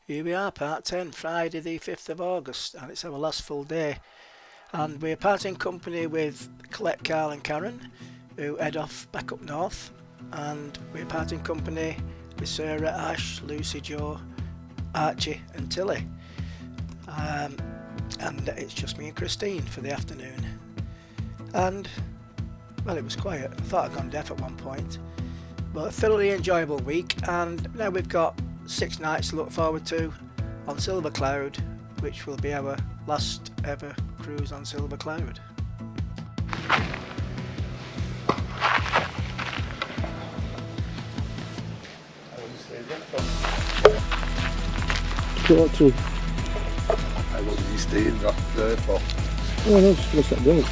Here we are, part 10, Friday the 5th of August, and it's our last full day. And we're parting company with Colette, Carl and Karen, who head off back up north. And we're parting company with Sarah, Ash, Lucy, Jo, Archie and Tilly. And it's just me and Christine for the afternoon. And, well, it was quiet. I thought I'd gone deaf at one point. But a thoroughly enjoyable week, and now we've got 6 nights to look forward to on Silver Cloud, which will be our last ever cruise on Silver Cloud. What to? How long is he staying up there for? Oh no, just what's that doing?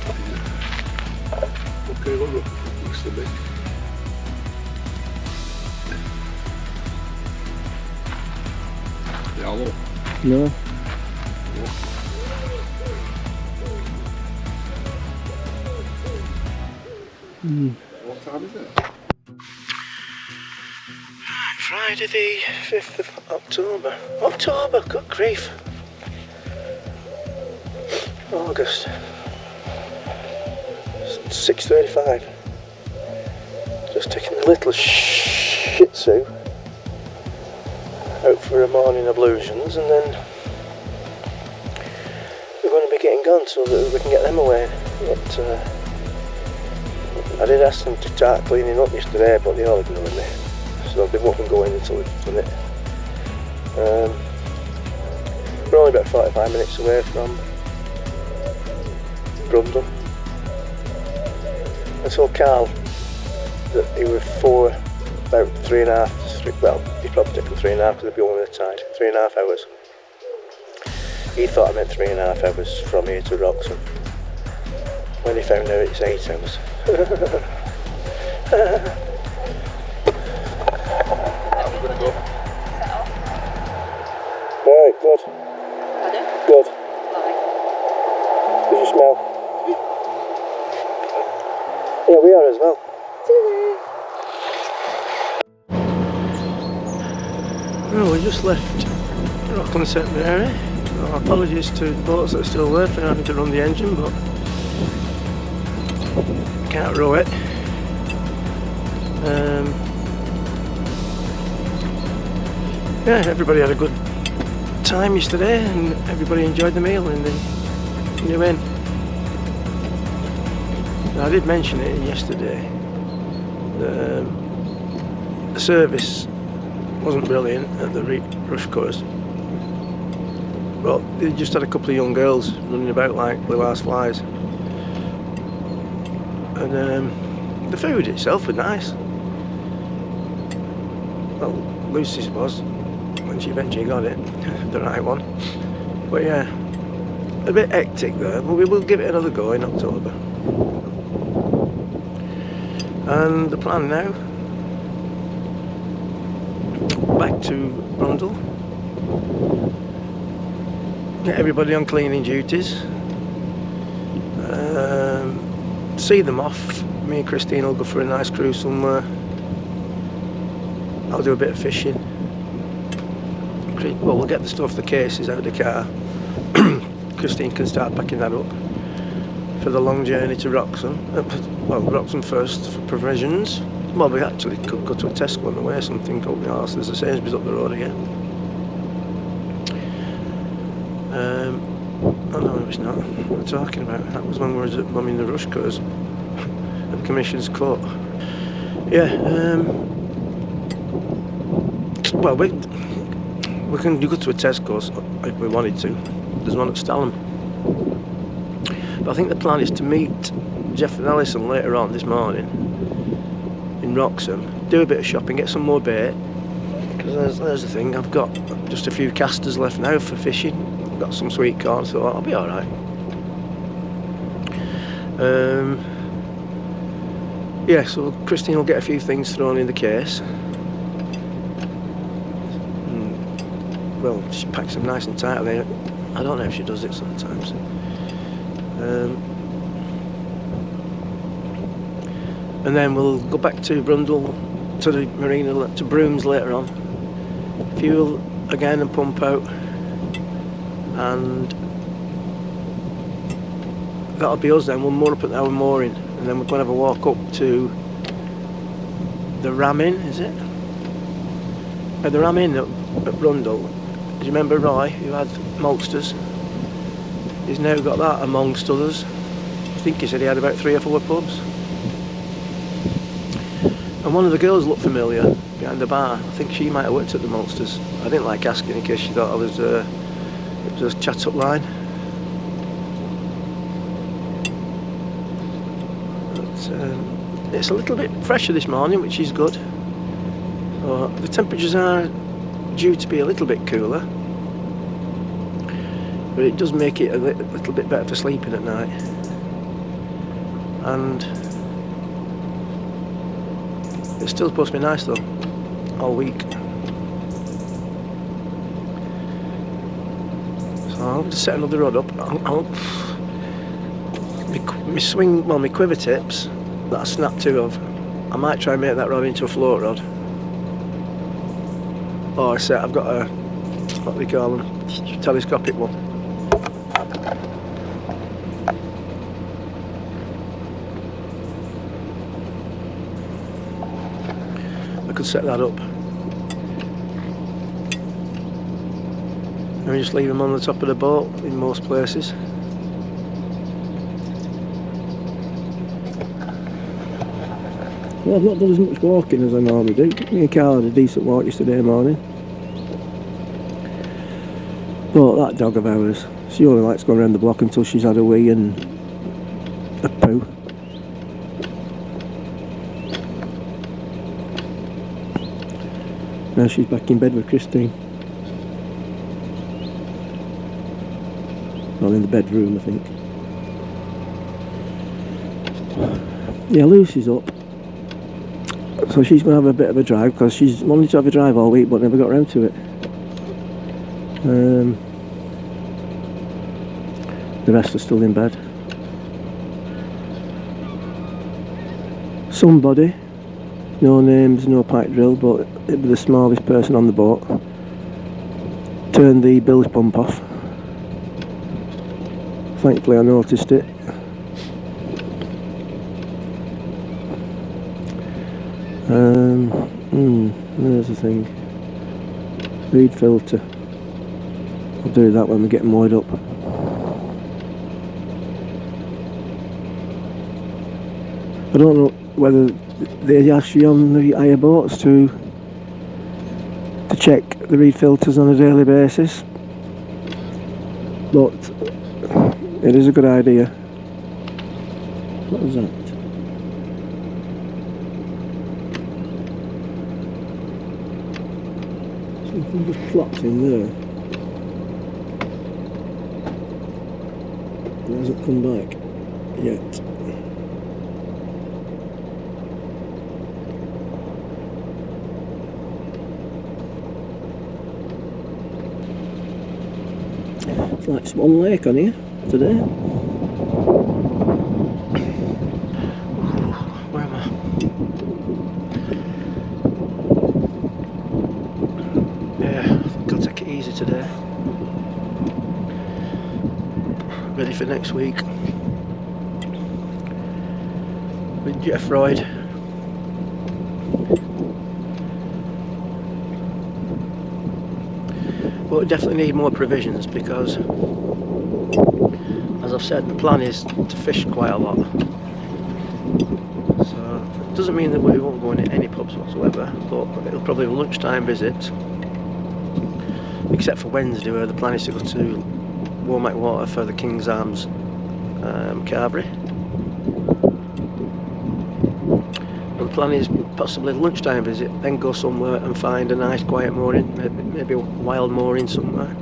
Okay, look, looks to me. Hello. No. What time is it? Friday the 5th of October. October, good grief. August. 6:35. Just taking the little shih tzu out for a morning ablutions, and then we're going to be getting gone so that we can get them away. But I did ask them to start cleaning up yesterday, but they all ignored me, so they won't go in until we've done it. We're only about 45 minutes away from Brundle. I told Carl that he was for about 3.5, well, he's probably taken 3.5 because they'll be on the tide, 3.5 hours. He thought I meant 3.5 hours from here to Wroxham. When he found out it's 8 hours. I'm gonna go. Right, good. Pardon? Good. Why? Did you smell? Yeah, we are as well. Well, we just left Rockland St Mary. Well, apologies to the boats that are still there for having to run the engine, but can't row it. Yeah, everybody had a good time yesterday, and everybody enjoyed the meal in the new inn. Now, I did mention it yesterday. The service wasn't brilliant at the rush cutters. Well, they just had a couple of young girls running about like blue ass flies. And the food itself was nice. Well, Lucy's was, when she eventually got it, the right one. But yeah, a bit hectic there, but we will give it another go in October. And the plan now, back to Brundle, get everybody on cleaning duties, see them off. Me and Christine will go for a nice cruise somewhere. I'll do a bit of fishing. Well, we'll get the stuff, the cases out of the car. Christine can start packing that up for the long journey to Wroxham. Well, Wroxham first for provisions. Well, we actually could go to a Tesco on the way or something. There's a Sainsbury's up the road again. Oh no, it's not. What we're talking about. That was when we were at Mum in the Rush Cutters at the Commission's Court. Yeah. Well, we can go to a Tesco's if we wanted to. There's one at Stalham. But I think the plan is to meet Geoff and Alison later on this morning in Wroxham, do a bit of shopping, get some more bait, because there's the thing, I've got just a few casters left now for fishing. I've got some sweet corn, so I'll be alright. Yeah, so Christine will get a few things thrown in the case. Well, she packs them nice and tightly. I don't know if she does it sometimes. And then we'll go back to Brundle, to the marina, to Brooms later on. Fuel again and pump out, and that'll be us then. We'll moor up at our mooring, and then we're going to have a walk up to the Ram Inn, is it? The Ram Inn at Brundle. Do you remember Roy, who had maltsters? He's now got that amongst others. I think he said he had about 3 or 4 pubs. And one of the girls looked familiar behind the bar. I think she might have worked at the maltsters. I didn't like asking in case she thought I was just chat up line. But, it's a little bit fresher this morning, which is good. The temperatures are due to be a little bit cooler, but it does make it a little bit better for sleeping at night. And it's still supposed to be nice though, all week. So I'll have to set another rod up. My quiver tips that I snapped 2 of, I might try and make that rod into a float rod. Or I've got a, what do we call them, telescopic one. I could set that up and just leave them on the top of the boat in most places. Well, I've not done as much walking as I normally do. Me and Carl had a decent walk yesterday morning. But that dog of ours, she only likes going around the block until she's had a wee and a poo. Now she's back in bed with Christine. Well, in the bedroom, I think. Yeah, Lucy's up. So she's going to have a bit of a drive, because she's wanted to have a drive all week but never got around to it. The rest are still in bed. Somebody, no names, no pipe drill, but it was the smallest person on the boat, turned the bilge pump off. Thankfully I noticed it. There's the thing. Reed filter. I'll do that when we get moored up. I don't know whether they ask you on the hire boats to check the reed filters on a daily basis, but it is a good idea. What was that? Something just plopped in there. It hasn't come back yet. It's like Swan Lake on here today. Where am I? Yeah, I think I'll take it easy today. Ready for next week with Geoff Royd. But we definitely need more provisions, because as I've said, the plan is to fish quite a lot. So it doesn't mean that we won't go in any pubs whatsoever, but it'll probably be a lunchtime visit, except for Wednesday, where the plan is to go to Womack Water for the King's Arms carvery. But the plan is possibly a lunchtime visit, then go somewhere and find a nice quiet mooring, maybe a wild mooring somewhere.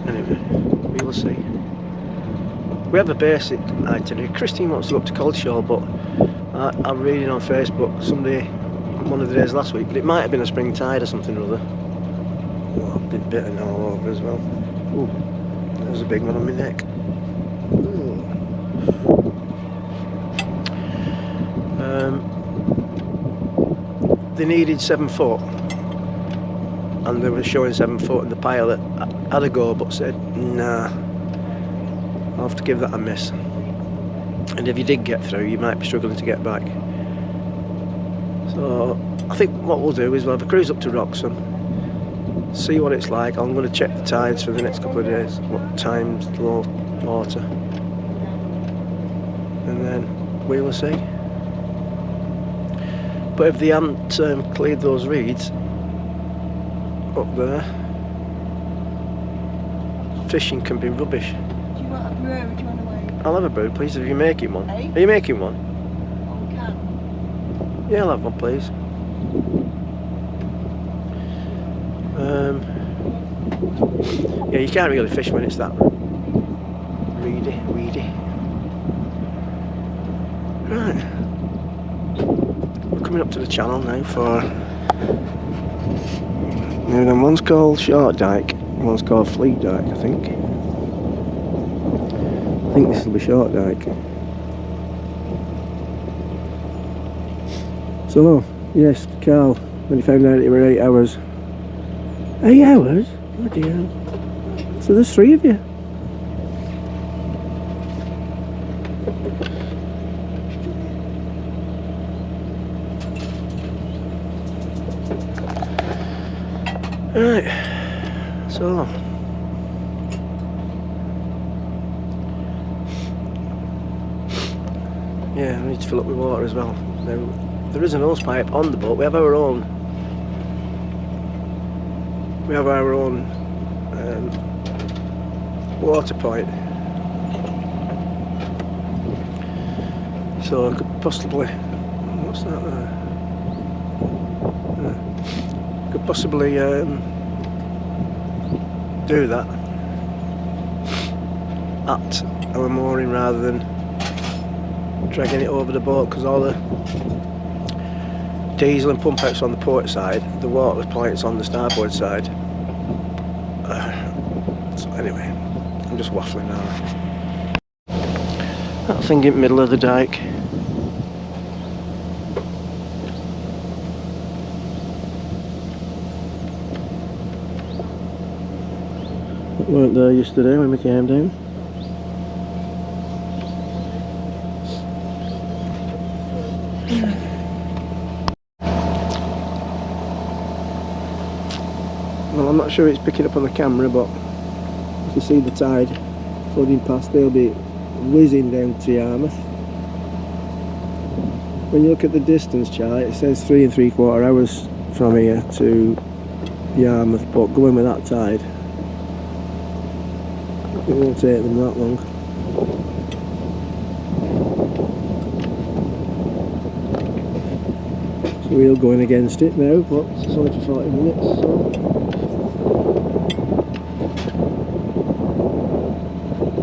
Anyway, we will see. We have a basic itinerary. Christine wants to go up to Coldshaw, but I'm reading on Facebook somebody one of the days last week, but it might have been a spring tide or something or other. Oh, I've been bitten all over as well. Ooh, there's a big one on my neck. they needed 7 foot, and they were showing 7 foot, and the pilot had a go but said, nah, I'll have to give that a miss. And if you did get through, you might be struggling to get back. So I think what we'll do is we'll have a cruise up to Wroxham, see what it's like. I'm going to check the tides for the next couple of days, what time's low water, and then we will see. But if they haven't cleared those reeds up there, fishing can be rubbish. Do you want a brew or do you want a wave? I'll have a brew, please, if you're making one. Eh? Are you making one? Oh, we can. Yeah, I'll have one, please. Yeah, you can't really fish when it's that weedy. Right. We're coming up to the channel now for... Now then, one's called Short Dyke, one's called Fleet Dyke, I think. I think this will be Short Dyke. So, yes, Carl, when he found out it were 8 hours. 8 hours? Bloody hell. So there's 3 of you. Right, so yeah, I need to fill up with water as well. Now, there is an hose pipe on the boat. We have our own water point, so I could possibly, what's that there? Could possibly do that at our mooring rather than dragging it over the boat, because all the diesel and pump outs on the port side, the water points on the starboard side. So anyway, I'm just waffling now. That thing in the middle of the dike. Weren't there yesterday when we came down. Well, I'm not sure it's picking up on the camera, but you can see the tide flooding past. They'll be whizzing down to Yarmouth. When you look at the distance chart, it says 3 3/4 hours from here to Yarmouth, but going with that tide, it won't take them that long. So we're going against it now, but it's only for 40 minutes. So.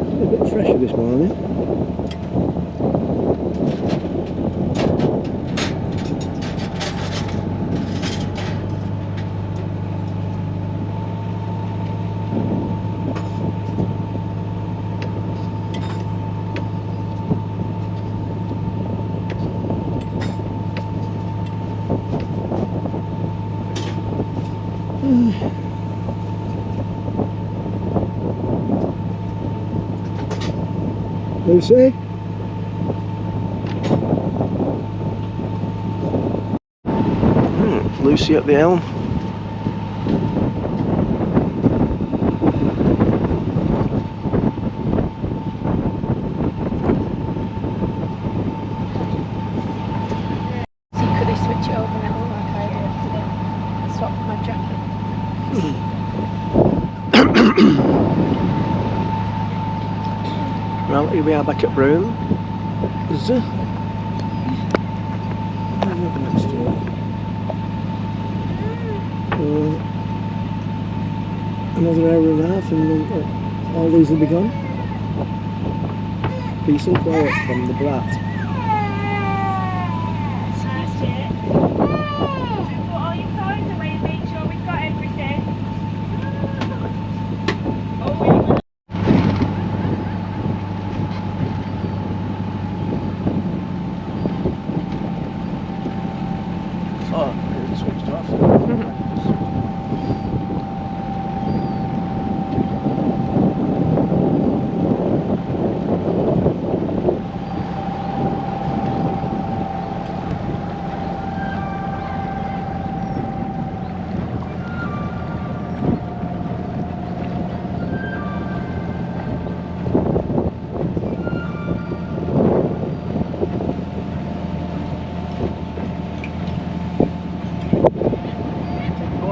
It's a bit fresher this morning. Lucy? Lucy at the helm. See, could they switch it over now like I did today? Swap my jacket. Well, here we are back at Broome. Is there? Another hour and a half and all these will be gone. Peace and quiet from the brat.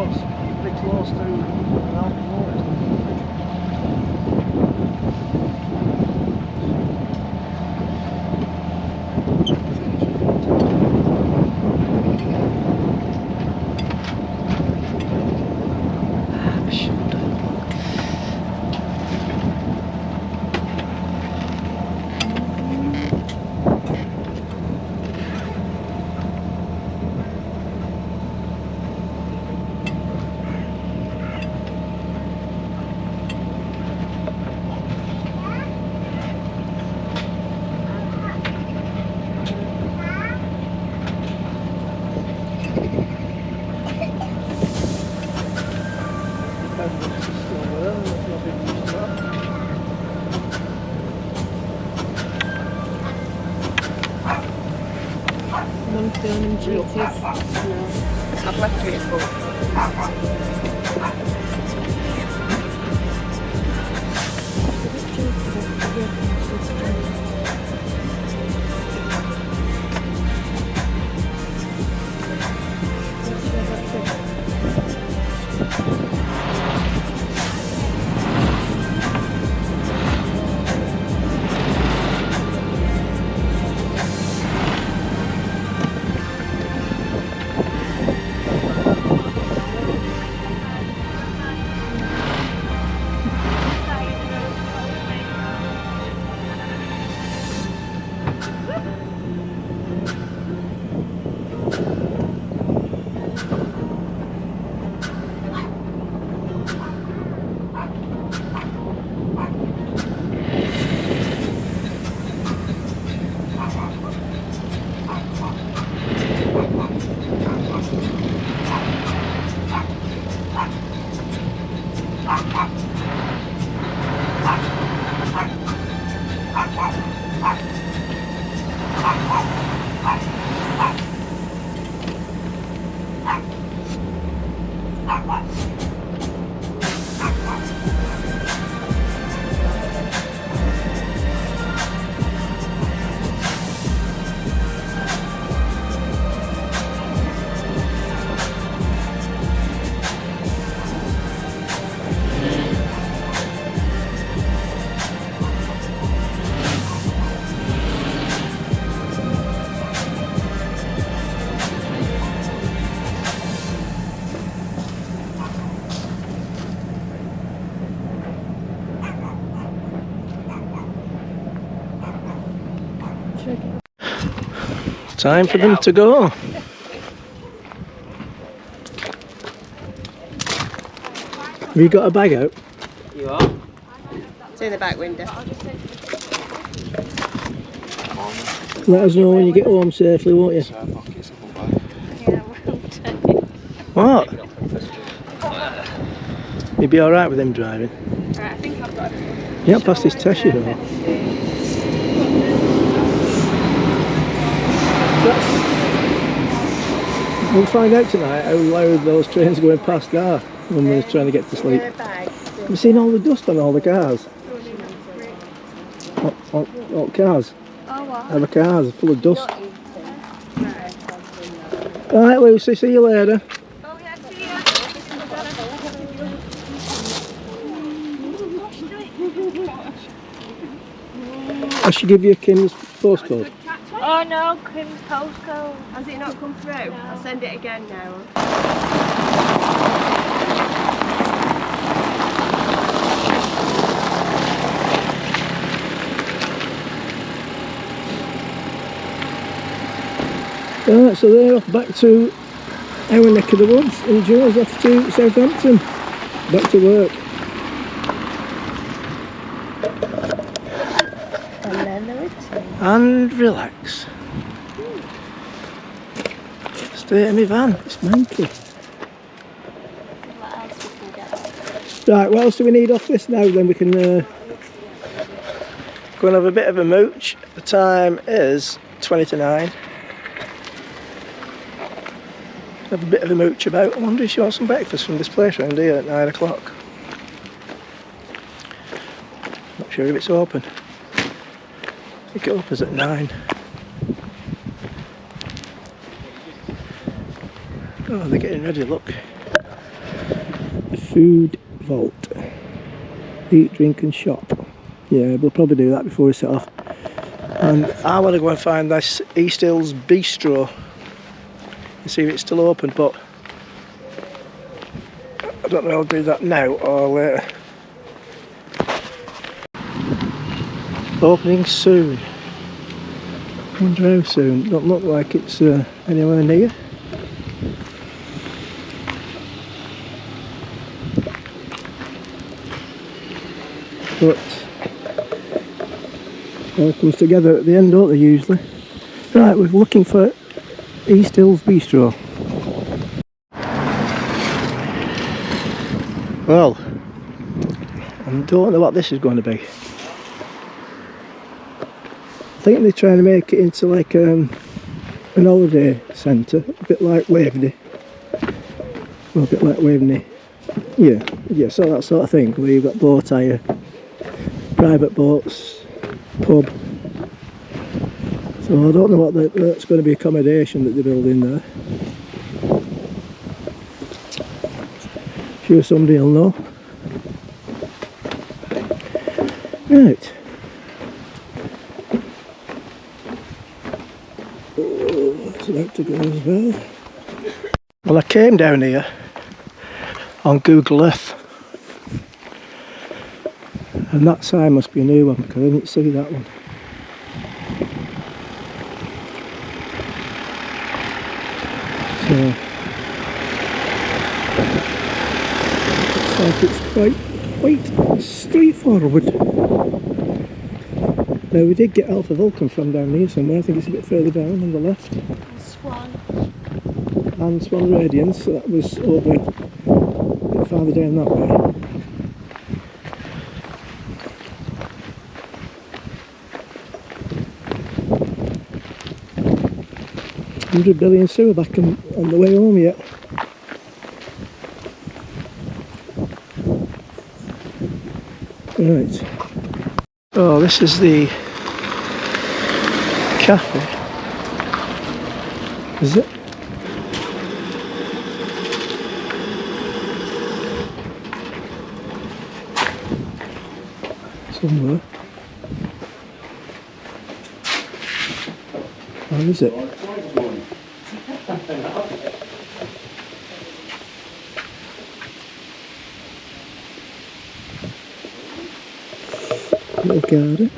close. Pretty close to around the water. Non-filming duties. I've left it for Time for them to go. Have you got a bag out? you are. Through the back window. Let us know when you get home safely, won't you? Yeah, well done. What? You'd be alright with him driving? Right, I think I've got it. You haven't passed his test, you know. We'll find out tonight how loud those trains going past are when we're trying to get to sleep. Have you seen all the dust on all the cars? What cars? Oh, what? Other cars are full of dust. Alright Lucy, see you later. Oh, yeah, see ya. I should give you Kim's postcode. Oh no, Kim's postcode. Has it not come through? No. I'll send it again now. Alright, so they're off back to our neck of the woods, and Joe's off to Southampton. Back to work. And then the return. And relax. Stay in my van, it's manky. What else we can get? Right, what else do we need off this now? Then we can go and have a bit of a mooch. The time is 20 to 9. Have a bit of a mooch about. I wonder if she wants some breakfast from this place around here at 9 o'clock. Not sure if it's open. I think it opens at 9. Oh, they're getting ready, look. Food vault. Eat, drink and shop. Yeah, we'll probably do that before we set off. And I want to go and find this East Hills Bistro and see if it's still open, but I don't know if I'll do that now or later. Opening soon. Wonder how soon. Don't look like it's anywhere near. But it all comes together at the end, don't they, usually? Right, we're looking for East Hills Bistro. Well, I don't know what this is going to be. I think they're trying to make it into like an holiday centre, a bit like Waveney. Well, a bit like Waveney. Yeah, so that sort of thing, where you've got boat hire, private boats, pub. So I don't know what that's going to be accommodation that they're building there. Sure somebody will know. Right. Oh, that's about to go as well. Well, I came down here on Google Earth, and that sign must be a new one because I didn't see that one. So it's like it's quite straightforward. Now we did get Alpha Vulcan from down here somewhere. I think it's a bit further down on the left. Swan. And Swan Radiance, so that was over a bit farther down that way. $100 billion sewer back on the way home yet. Right. Oh, this is the cafe. Is it? Somewhere. Where is it? Little garden.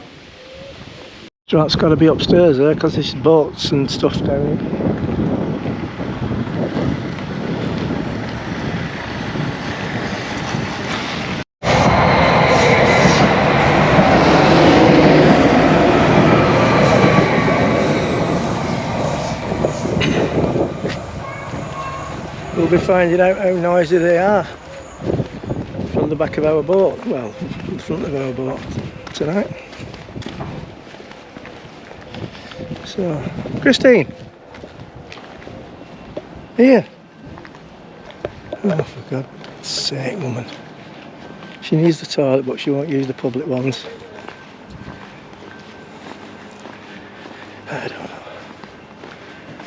So that's got to be upstairs there because there's boats and stuff down here. We'll be finding out how noisy they are from the back of our boat, well, in front of our boat tonight. So, Christine, here. Oh, for God's sake, woman. She needs the toilet, but she won't use the public ones. I don't know.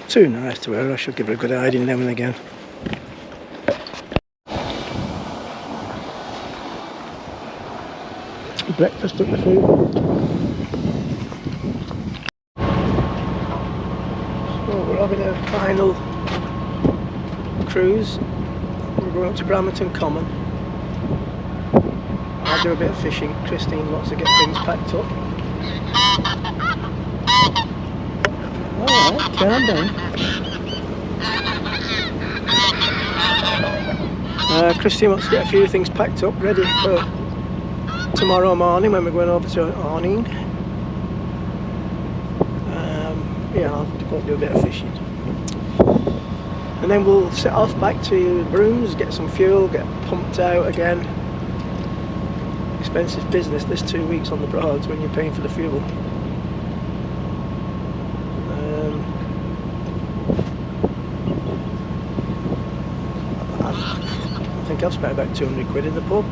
Too nice to her. I should give her a good hiding now and again. Breakfast at the food. So we're having a final cruise. We're going up to Bramerton Common. I'll do a bit of fishing. Christine wants to get things packed up. Alright, calm down. Christine wants to get a few things packed up, ready for tomorrow morning when we're going over to Arning. Yeah, I'll go and do a bit of fishing. And then we'll set off back to Brooms, get some fuel, get pumped out again. Expensive business this 2 weeks on the Broads when you're paying for the fuel. I think I've spent about 200 quid in the pub.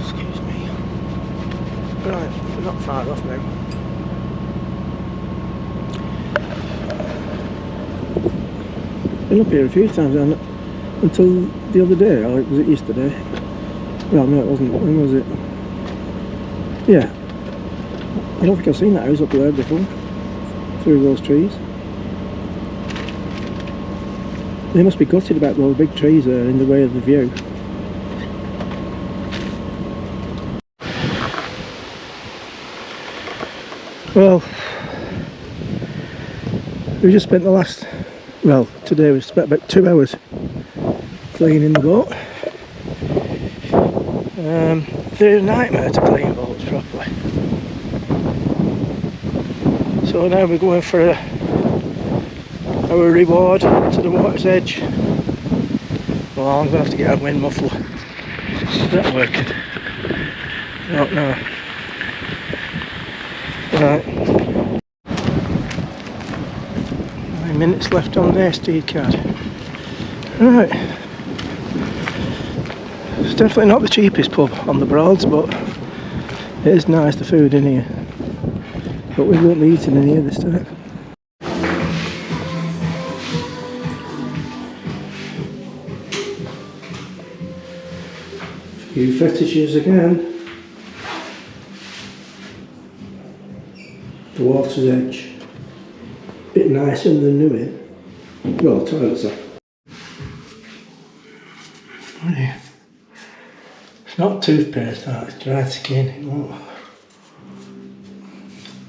Excuse me. Right, we're not far off now. Been up here a few times, and until the other day, or was it yesterday? Well, no, it wasn't. When was it? Yeah. I don't think I've seen that house up there before, through those trees. They must be gutted about those big trees there in the way of the view. Well, we just spent the last, well, today we spent about 2 hours cleaning the boat. They're a nightmare to clean boats properly. So now we're going for our reward to the water's edge. Well, I'm going to have to get a wind muffler. Is that working? I don't know. Right. 9 minutes left on their steed card. Right. It's definitely not the cheapest pub on the Broads, but it is nice, the food in here. But we won't be eating in here this time. A few fetishes again. The water's edge. Bit nicer than Newey. Well, the toilets are. It's not toothpaste, that, it's dry skin. Oh.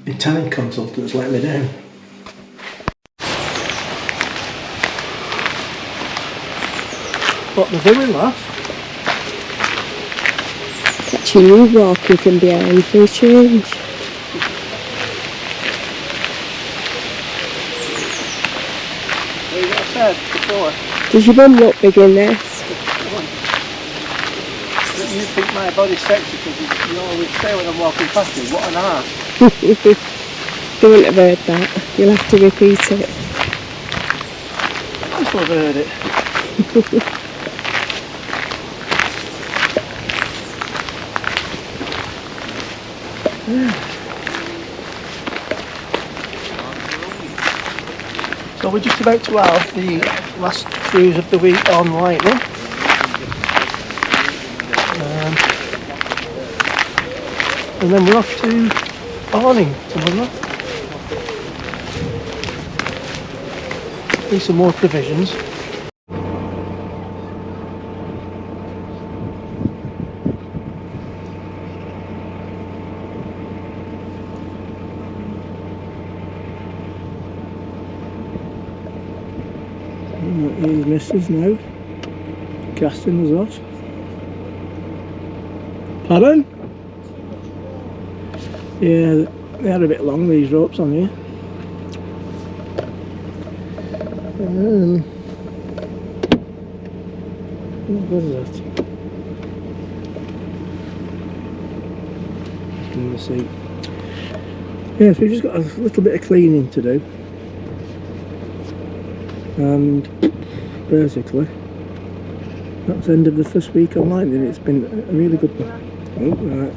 The tanning consultant's let me down. What they're doing, lass? Catching you walking from behind for a change. What I said before? Does your bum look big in this? You think my body's sexy because you always say when I'm walking past you, what an arse. Don't have heard that. You'll have to repeat it. I've heard it. So we're just about to have the last cruise of the week on Lightning. And then we're off to Arning tomorrow. Need some more provisions. Here's Mrs. now. Casting us off. Pardon? Yeah, they are a bit long, these ropes on here. What is that? In the seat. Yeah, so we've just got a little bit of cleaning to do. And basically, that's the end of the first week on Lightning. It's been a really good one. Oh, right.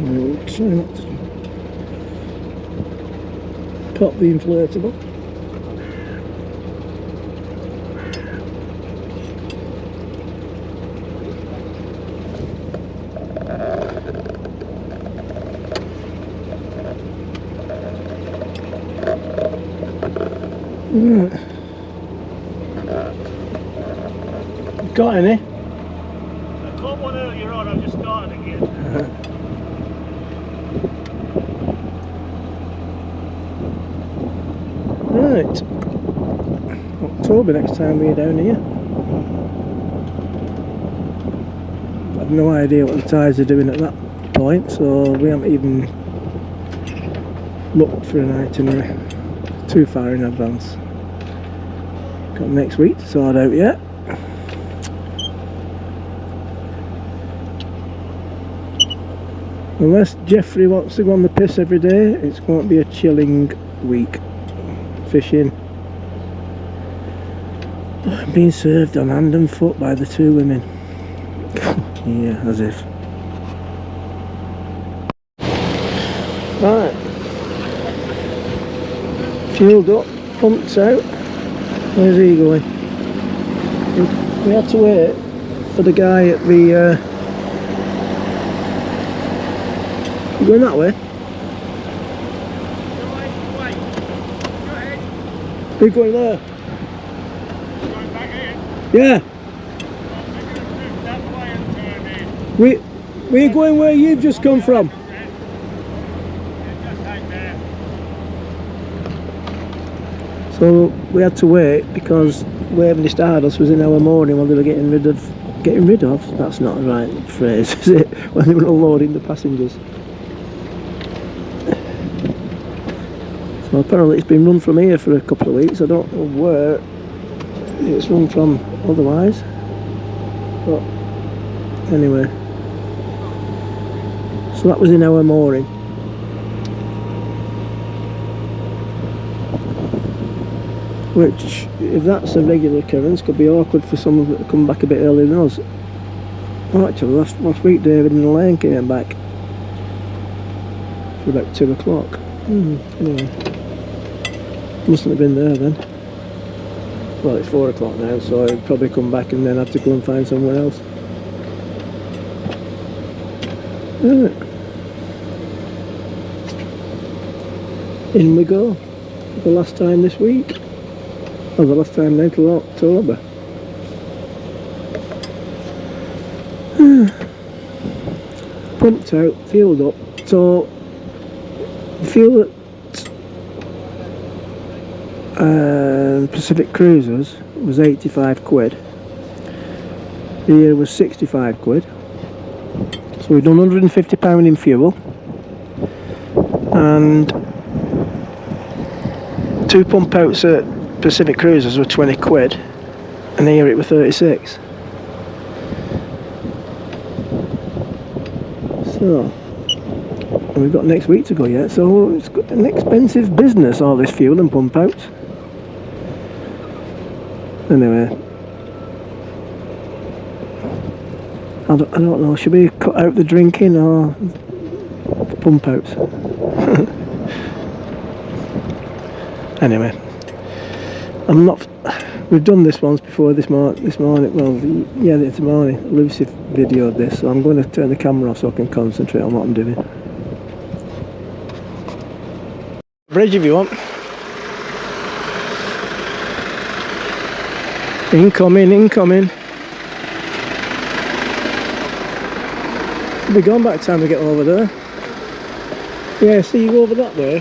We'll try not to pop the inflatable. Right. Got any? I caught one earlier on, I've just started again. Right. October next time we're down here. I've no idea what the tides are doing at that point, so we haven't even looked for an itinerary too far in advance. Got next week to sort out yet. Unless Jeffrey wants to go on the piss every day, it's going to be a chilling week fishing. I'm being served on hand and foot by the two women. Yeah, as if. Right. Fueled up, pumped out. Where's he going? We had to wait for the guy at the... You going that way? Are you going there? Yeah. We're going where you've just come from. So we had to wait because Waverley Stardust was in our morning while they were getting rid of. That's not the right phrase, is it? When they were unloading the passengers. So apparently it's been run from here for a couple of weeks. I don't know where it's run from otherwise. But anyway. So that was in our mooring. Which, if that's a regular occurrence, could be awkward for someone to come back a bit earlier than us. Well, actually, last week David and Elaine came back for about 2 o'clock. Anyway. Mustn't have been there then. Well, it's 4 o'clock now, so I'd probably come back and then have to go and find somewhere else. Right. In we go for the last time this week. Oh, the last time now till October. Pumped out, fueled up. So the fuel at Pacific Cruisers was 85 quid. Here was 65 quid. So we've done £150 in fuel. And 2 pump outs at Pacific Cruisers were 20 quid, and here it was 36. So, and we've got next week to go yet, so it's an expensive business, all this fuel and pump outs. Anyway, I don't know, should we cut out the drinking or the pump outs? Anyway. We've done this once before this morning, well, yeah, this morning, Lucy videoed this, so I'm going to turn the camera off so I can concentrate on what I'm doing. Bridge if you want. Incoming. We'll be gone by the time we get over there. Yeah, see you go over that way,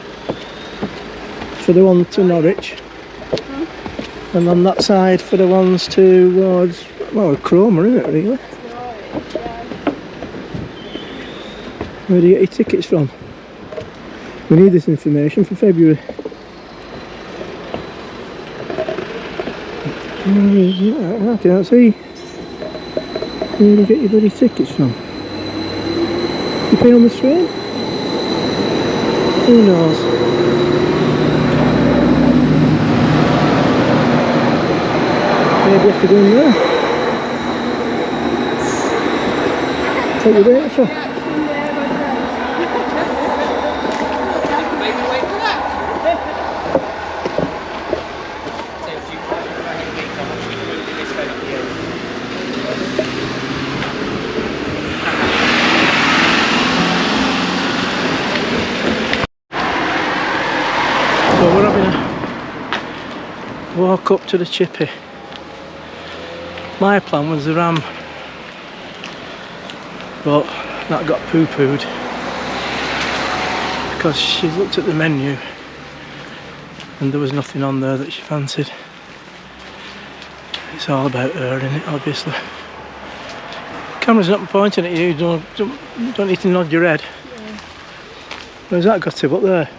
for the one to Norwich. And on that side for the ones towards, well, Cromer, isn't it, really? Where do you get your tickets from? We need this information for February. I can't see. Where do you get your bloody tickets from? You pay on the train? Who knows? Maybe you have to go in there. Take your wait for. So we're having a walk up to the chippy. My plan was the ram, but that got poo-pooed because she looked at the menu and there was nothing on there that she fancied. It's all about her, isn't it, obviously. Camera's not pointing at you, don't need to nod your head. Yeah. Where's that got to, up there?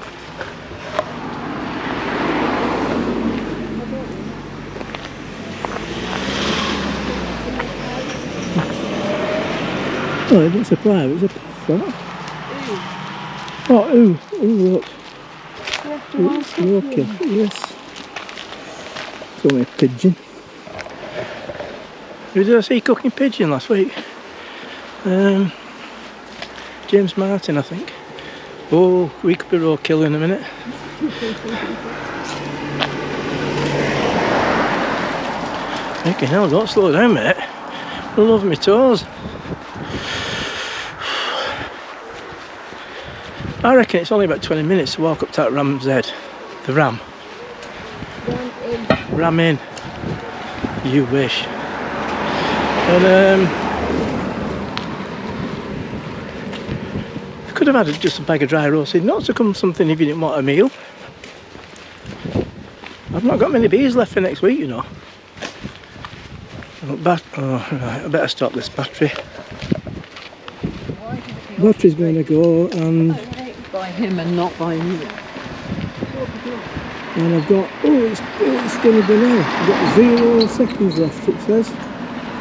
Oh, it didn't supply, it was a path, right? Oh, look. It's Walkie, yes. It's only a pigeon. Who did I see cooking pigeon last week? James Martin, I think. Oh, we could be roadkill in a minute. Fucking hell, don't slow down, mate. I'm over my toes. I reckon it's only about 20 minutes to walk up to that ram's head. The ram. Ram in. You wish. And I could have had just a bag of dry roasted nuts to come something if you didn't want a meal. I've not got many beers left for next week, you know. Oh, right, I better stop this battery. Battery's going to go, and By him and not by me. I've got, it's going to be now. I've got 0 seconds left, it says,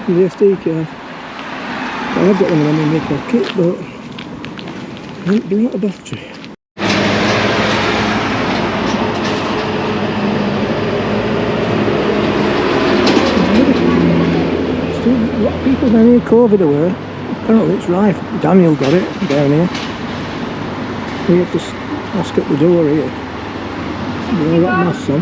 in the SD card. I've got one of them in my pocket, but I haven't been out of battery. Still, a lot of people down here COVID aware. Apparently it's rife. Daniel got it down here. We have to ask at the door here. We all got masks on.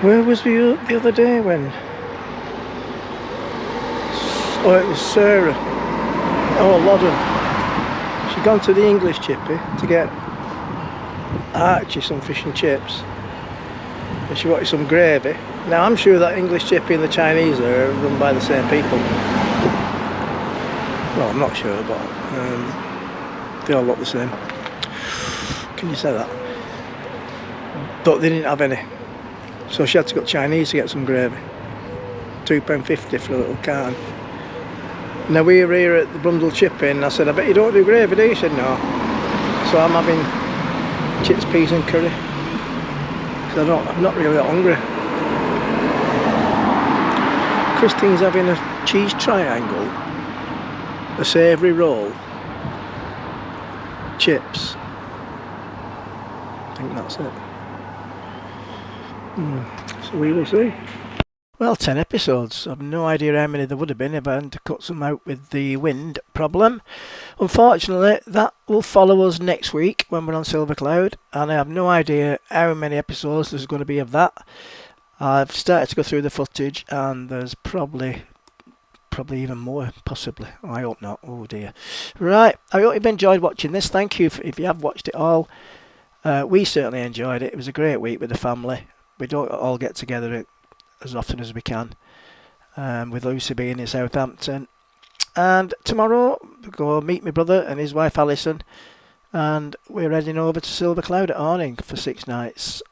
Where was we the other day when? Oh, it was Sarah. Oh, Loddon. She'd gone to the English chippy to get Archie some fish and chips. And she wanted some gravy. Now I'm sure that English chippy and the Chinese are run by the same people. Well, I'm not sure, but they all look the same. Can you say that? But they didn't have any. So she had to go Chinese to get some gravy. £2.50 for a little can. Now we were here at the Brundle Chippy and I said, I bet you don't do gravy, do you? She said, no. So I'm having chips, peas and curry. Because I'm not really that hungry. Christine's having a cheese triangle, a savoury roll, chips. I think that's it. So we will see. Well, 10 episodes. I've no idea how many there would have been if I hadn't to cut some out with the wind problem. Unfortunately, that will follow us next week when we're on Silver Cloud, and I have no idea how many episodes there's going to be of that. I've started to go through the footage, and there's probably even more, possibly. I hope not. Oh dear. Right, I hope you've enjoyed watching this. Thank you if you have watched it all. We certainly enjoyed it. It was a great week with the family. We don't all get together as often as we can, with Lucy being in Southampton. And tomorrow we go meet my brother and his wife Alison, and we're heading over to Silver Cloud at Arning for 6 nights.